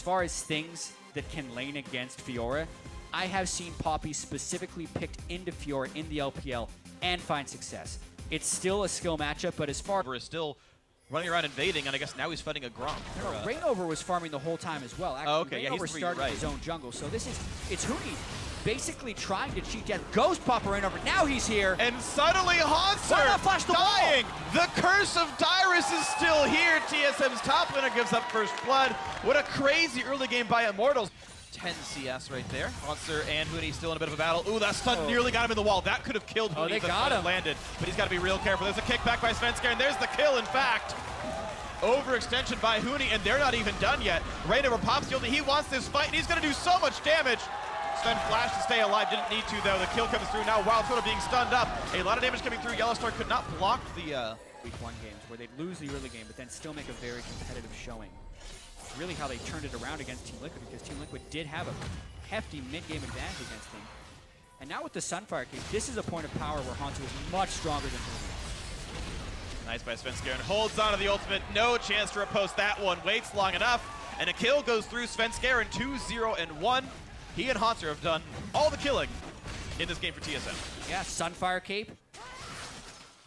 As far as things that can lane against Fiora, I have seen Poppy specifically picked into Fiora in the LPL and find success. It's still a skill matchup, but as far is still running around invading, and I guess now he's fighting a Grom. No, Rainover was farming the whole time as well. Actually, okay, Rainover he's started right. his own jungle, so it's Huni basically trying to cheat death. Ghost Popper Rainover, now he's here. And suddenly Hanser dying! The curse of Dyrus is still here. TSM's top laner gives up first blood. What a crazy early game by Immortals. 10 CS right there. Hanser and Huni still in a bit of a battle. Ooh, that stun nearly got him in the wall. That could have killed Huni if the stun landed. But he's got to be real careful. There's a kickback by Svenskar, and there's the kill, in fact. Overextension by Huni, and they're not even done yet. Rainover pops the ulti. He wants this fight, and he's going to do so much damage. Sven flashed to stay alive, didn't need to though. The kill comes through now. Wild Turtle being stunned up. A lot of damage coming through. Yellowstar could not block the Week 1 games where they'd lose the early game, but then still make a very competitive showing. Really how they turned it around against Team Liquid, because Team Liquid did have a hefty mid-game advantage against them. And now with the Sunfire Cape, this is a point of power where Hanser is much stronger than Huni. Nice by Svenskar, and holds on to the ultimate. No chance to repost that one. Waits long enough, and a kill goes through Svenskar in 2-0-1. He and Hanser have done all the killing in this game for TSM. Yeah, Sunfire Cape.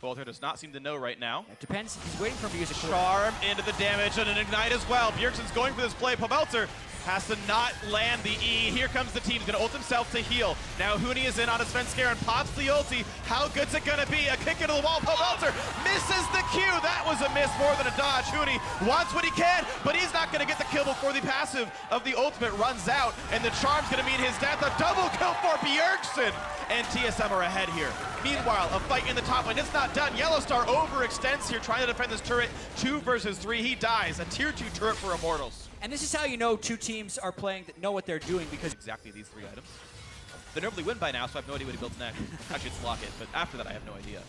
Bolter does not seem to know right now. It depends. He's waiting for him to use a Charm into the damage and an ignite as well. Bjergsen's going for this play. Pobelter has to not land the E. Here comes the team. He's going to ult himself to heal. Now Huni is in on a Svenskar and pops the ulti. How good's it going to be? A kick into the wall. Pobelter misses the Q. That was a miss more than a dodge. Huni wants what he can, but he's not going to get the kill before the passive of the ultimate runs out. And the charm's going to mean his death. A double kill for Bjergsen. And TSM are ahead here. Meanwhile, a fight in the top lane. It's not done. Yellowstar overextends here, trying to defend this turret. 2 versus 3. He dies. A tier 2 turret for Immortals. And this is how you know two teams are playing that know what they're doing, because exactly these 3 items. They normally win by now, so I have no idea what he builds next. Actually, it's Locket, but after that, I have no idea.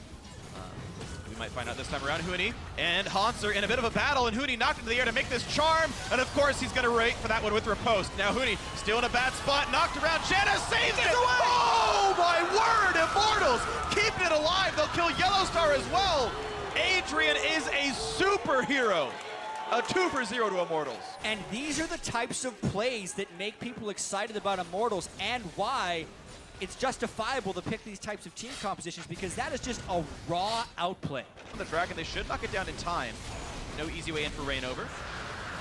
We might find out this time around. Huni and Hanser in a bit of a battle, and Huni knocked into the air to make this charm, and of course he's going to wait for that one with riposte. Now Huni still in a bad spot, knocked around. Janna saves it! Oh my word! Immortals keeping it alive. They'll kill Yellowstar as well. Adrian is a superhero. A 2 for 0 to Immortals. And these are the types of plays that make people excited about Immortals, and why it's justifiable to pick these types of team compositions, because that is just a raw outplay. The Dragon, they should knock it down in time. No easy way in for Rainover.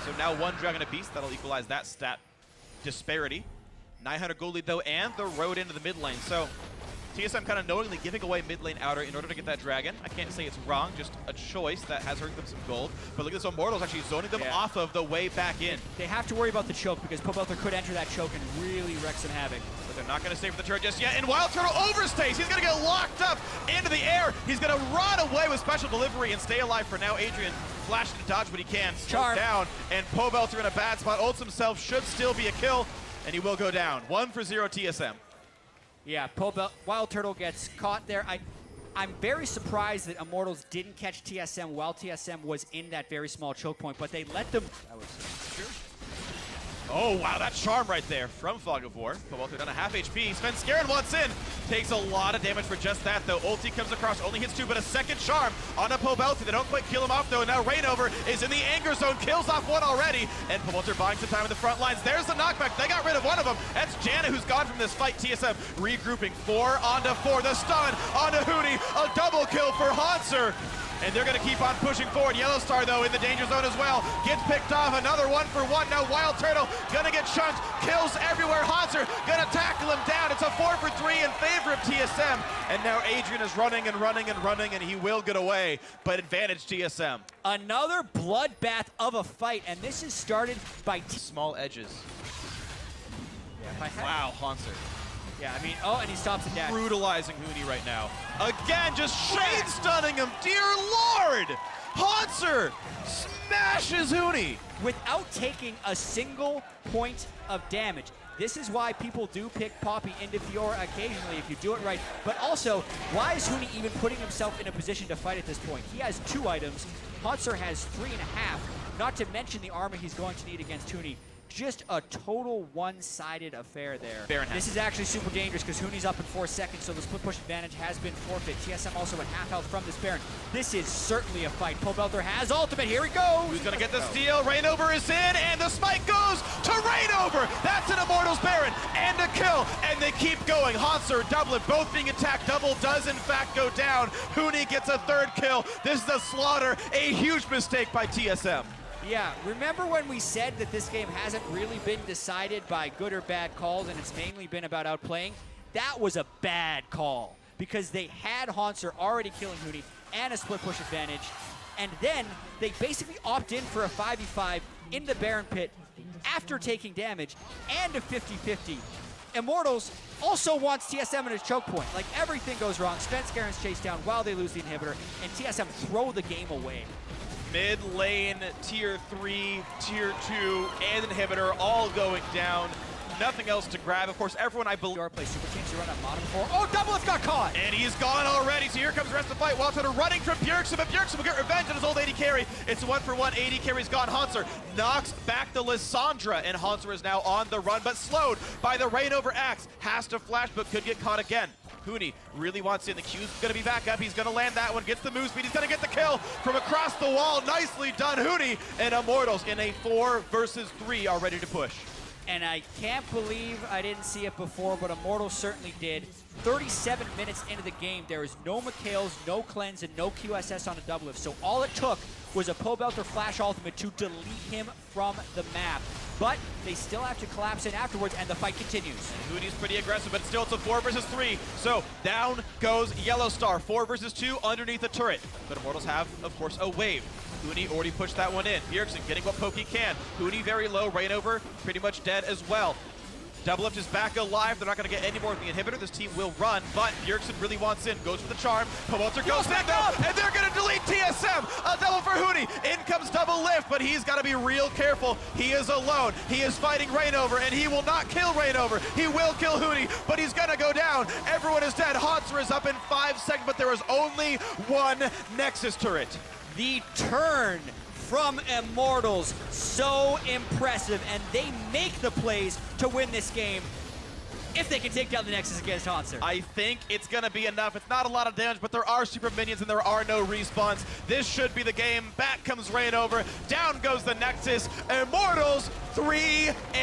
So now 1 Dragon apiece. That'll equalize that stat disparity. 900 gold lead though, and the road into the mid lane. So TSM kind of knowingly giving away mid lane outer in order to get that Dragon. I can't say it's wrong, just a choice that has earned them some gold. But look at this, Immortals actually zoning them off of the way back in. They have to worry about the choke, because Pobelter could enter that choke and really wreak some havoc. But they're not going to stay for the turret just yet. And Wild Turtle overstays. He's going to get locked up into the air. He's going to run away with special delivery and stay alive for now. Adrian flashing to dodge what he can. Slowed down. And Pobelter in a bad spot. Ults himself, should still be a kill. And he will go down. 1 for 0 TSM. Yeah, Wild Turtle gets caught there. I'm very surprised that Immortals didn't catch TSM while TSM was in that very small choke point, but they let them. That was true. Oh, wow, that charm right there from Fog of War. Pobelter down a half HP. Svenskar wants in. Takes a lot of damage for just that, though. Ulti comes across, only hits 2, but a second charm on a Pobelter. They don't quite kill him off, though. Now Rainover is in the anger zone, kills off 1 already, and Pobelter buying some time in the front lines. There's the knockback. They got rid of one of them. That's Janna, who's gone from this fight. TSM regrouping 4 onto 4. The stun onto Huni. A double kill for Hanser. And they're going to keep on pushing forward. Yellowstar, though, in the danger zone as well. Gets picked off. Another 1 for 1. Now Wild Turtle going to get chunked. Kills everywhere. Hanser going to tackle him down. It's a 4 for 3 in favor of TSM. And now Adrian is running and running and running, and he will get away. But advantage TSM. Another bloodbath of a fight, and this is started by small edges. Yeah, wow, Hanser. Yeah, I mean, oh, and he stops the dash. Brutalizing Huni right now. Again, just shade stunning him. Dear Lord! Hanser smashes Huni. Without taking a single point of damage. This is why people do pick Poppy into Fiora occasionally if you do it right. But also, why is Huni even putting himself in a position to fight at this point? He has 2 items. Hanser has 3.5, not to mention the armor he's going to need against Huni. just a total one-sided affair there. Baron This is actually super dangerous because Huni's up in 4 seconds, so the split push advantage has been forfeit. TSM also at half health from this Baron. This is certainly a fight. Pobelter has ultimate. Here he goes. Who's gonna get the steal? Reignover is in, and the smite goes to Reignover. That's an Immortals Baron and a kill, and they keep going. Hanser, Doublet, both being attacked. Double does in fact go down. Huni gets a 3rd kill. This is a slaughter, a huge mistake by TSM. Yeah, remember when we said that this game hasn't really been decided by good or bad calls and it's mainly been about outplaying? That was a bad call because they had Hanser already killing Huni and a split push advantage, and then they basically opt in for a 5v5 in the Baron pit after taking damage and a 50-50. Immortals also wants TSM in a choke point. Like, everything goes wrong. Svenskaren's chased down while they lose the inhibitor, and TSM throw the game away. Mid lane, tier 3, tier 2, and inhibitor all going down. Nothing else to grab. Of course, everyone, I believe, plays super teams to run up bottom 4. Oh, Doublet got caught! and he's gone already, so here comes the rest of the fight. Wildfire running from Bjergsen, but Bjergsen will get revenge on his old AD carry. It's a 1-for-1, AD carry's gone. Hanser knocks back the Lissandra, and Hanser is now on the run, but slowed by the Reignover axe. Has to flash, but could get caught again. Huni really wants in. The Q's gonna be back up. He's gonna land that one, gets the move speed. He's gonna get the kill from across the wall. Nicely done, Huni, and Immortals in a 4 versus 3 are ready to push. And I can't believe I didn't see it before, but Immortals certainly did. 37 minutes into the game, there is no Mikhails, no cleanse, and no QSS on a Doublelift. So all it took was a Pobelter flash ultimate to delete him from the map. But they still have to collapse in afterwards, and the fight continues. Huni's pretty aggressive, but still it's a 4 versus 3. So down goes Yellow Star, 4 versus 2 underneath the turret. But Immortals have, of course, a wave. Huni already pushed that one in. Bjergsen getting what poke he can. Huni very low, Reignover pretty much dead as well. Doublelift is back alive. They're not going to get any more of the inhibitor. This team will run, but Bjergsen really wants in. Goes for the charm. Pobelter goes back up, and they're going to delete TSM. A double for Huni. In comes Doublelift, but he's got to be real careful. He is alone. He is fighting Reignover, and he will not kill Reignover. He will kill Huni, but he's going to go down. Everyone is dead. Hanser is up in 5 seconds, but there is only one Nexus turret. The turn from Immortals, so impressive, and they make the plays to win this game if they can take down the Nexus against Hanser. I think it's going to be enough. It's not a lot of damage, but there are super minions and there are no respawns. This should be the game. Back comes Reignover. Down goes the Nexus. Immortals 3